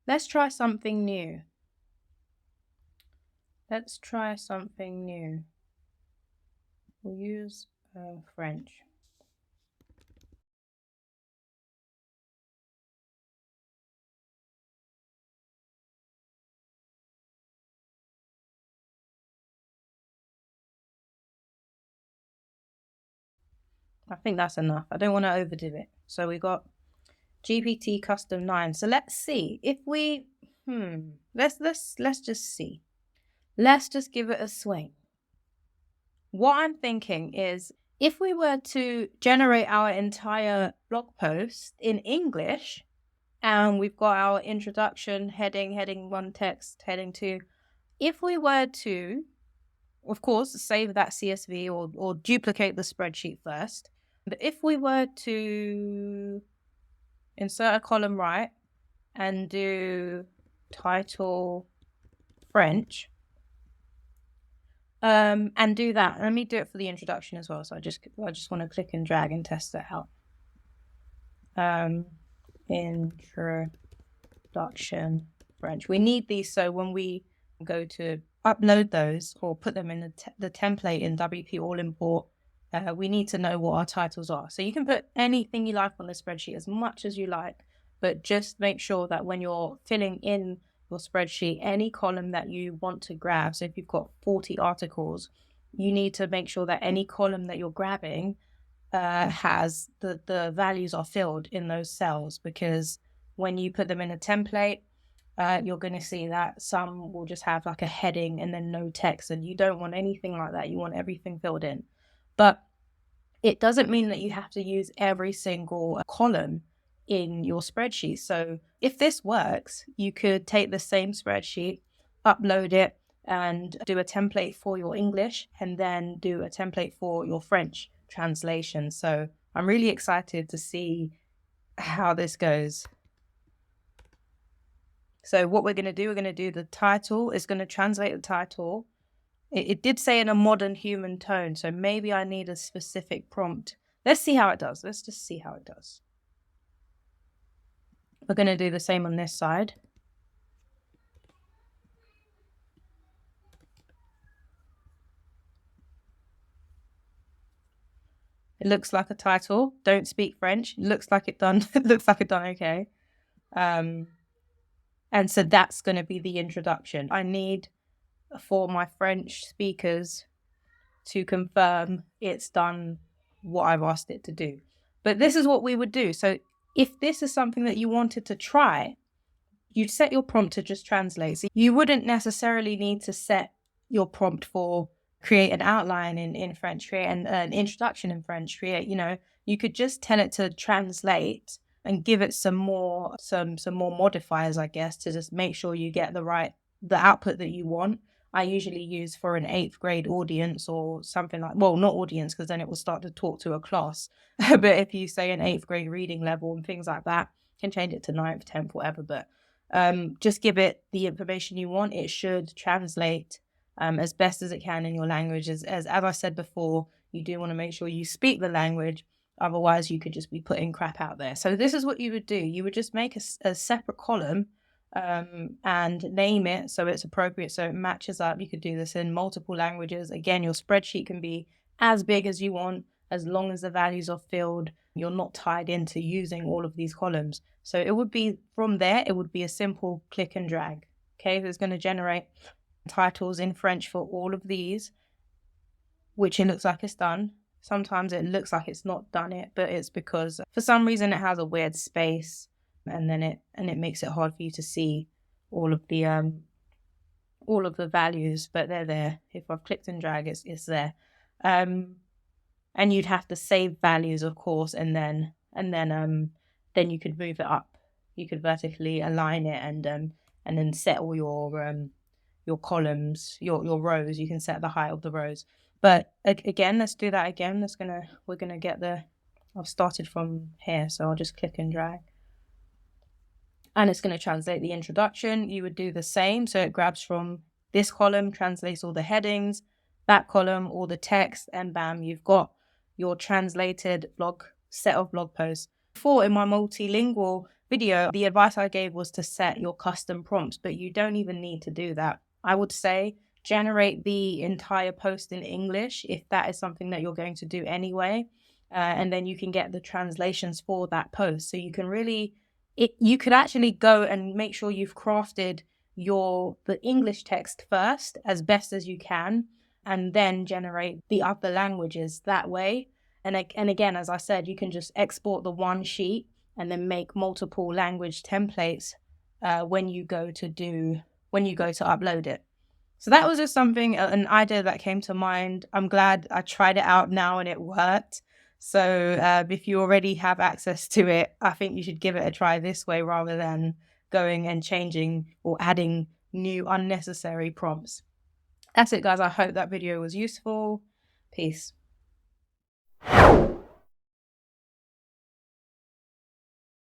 Let's try something new. Let's try something new. We'll use French. I think that's enough. I don't want to overdo it. So we got GPT custom 9. So let's see if we let's just see. Let's just give it a swing. What I'm thinking is if we were to generate our entire blog post in English, and we've got our introduction, heading 1 text, heading 2. If we were to, of course, save that CSV or duplicate the spreadsheet first, but if we were to insert a column right and do title French, and do that. Let me do it for the introduction as well. So I just want to click and drag and test that out. Introduction French. We need these so when we go to upload those or put them in the template in WP All Import, we need to know what our titles are. So you can put anything you like on the spreadsheet, as much as you like, but just make sure that when you're filling in your spreadsheet, any column that you want to grab, so if you've got 40 articles, you need to make sure that any column that you're grabbing has the values are filled in those cells, because when you put them in a template, you're going to see that some will just have like a heading and then no text, and you don't want anything like that. You want everything filled in. But it doesn't mean that you have to use every single column in your spreadsheet. So if this works, you could take the same spreadsheet, upload it, and do a template for your English, and then do a template for your French translation. So I'm really excited to see how this goes. So what we're going to do the title. Is going to translate the title. It did say in a modern human tone, so maybe I need a specific prompt. Let's see how it does. Let's just see how it does. We're going to do the same on this side. It looks like a title. Don't speak French. It looks like it done. It looks like it done okay. And so that's going to be the introduction. I need for my French speakers to confirm it's done what I've asked it to do. But this is what we would do. So if this is something that you wanted to try, you'd set your prompt to just translate. So you wouldn't necessarily need to set your prompt for create an outline in French, create an introduction in French, you could just tell it to translate and give it some more modifiers, I guess, to just make sure you get the output that you want. I usually use for an 8th grade audience or something like, well, not audience, because then it will start to talk to a class. But if you say an 8th grade reading level and things like that, you can change it to 9th, 10th, whatever. But just give it the information you want. It should translate as best as it can in your language. As I said before, you do want to make sure you speak the language. Otherwise, you could just be putting crap out there. So this is what you would do. You would just make a separate column and name it so it's appropriate, so it matches up. You could do this in multiple languages. Again, your spreadsheet can be as big as you want, as long as the values are filled. You're not tied into using all of these columns. So it would be from there, it would be a simple click and drag. Okay, so it's going to generate titles in French for all of these, which it looks like it's done. Sometimes it looks like it's not done it, but it's because for some reason it has a weird space, and then it makes it hard for you to see all of the values, but they're there. If I've clicked and drag, it's there. And you'd have to save values, of course, and then you could move it up. You could vertically align it and then set all your columns, your rows. You can set the height of the rows. But again, let's do that again. We're gonna get I've started from here, so I'll just click and drag. And it's going to translate the introduction. You would do the same. So it grabs from this column, translates all the headings, that column, all the text, and bam, you've got your translated set of blog posts. Before in my multilingual video, the advice I gave was to set your custom prompts, but you don't even need to do that. I would say generate the entire post in English if that is something that you're going to do anyway. And then you can get the translations for that post. So you can really, you could actually go and make sure you've crafted the English text first as best as you can, and then generate the other languages that way. And again, as I said, you can just export the one sheet and then make multiple language templates when you go to upload it. So that was just an idea that came to mind. I'm glad I tried it out now and it worked. So if you already have access to it, I think you should give it a try this way rather than going and changing or adding new unnecessary prompts. That's it, guys. I hope that video was useful. Peace.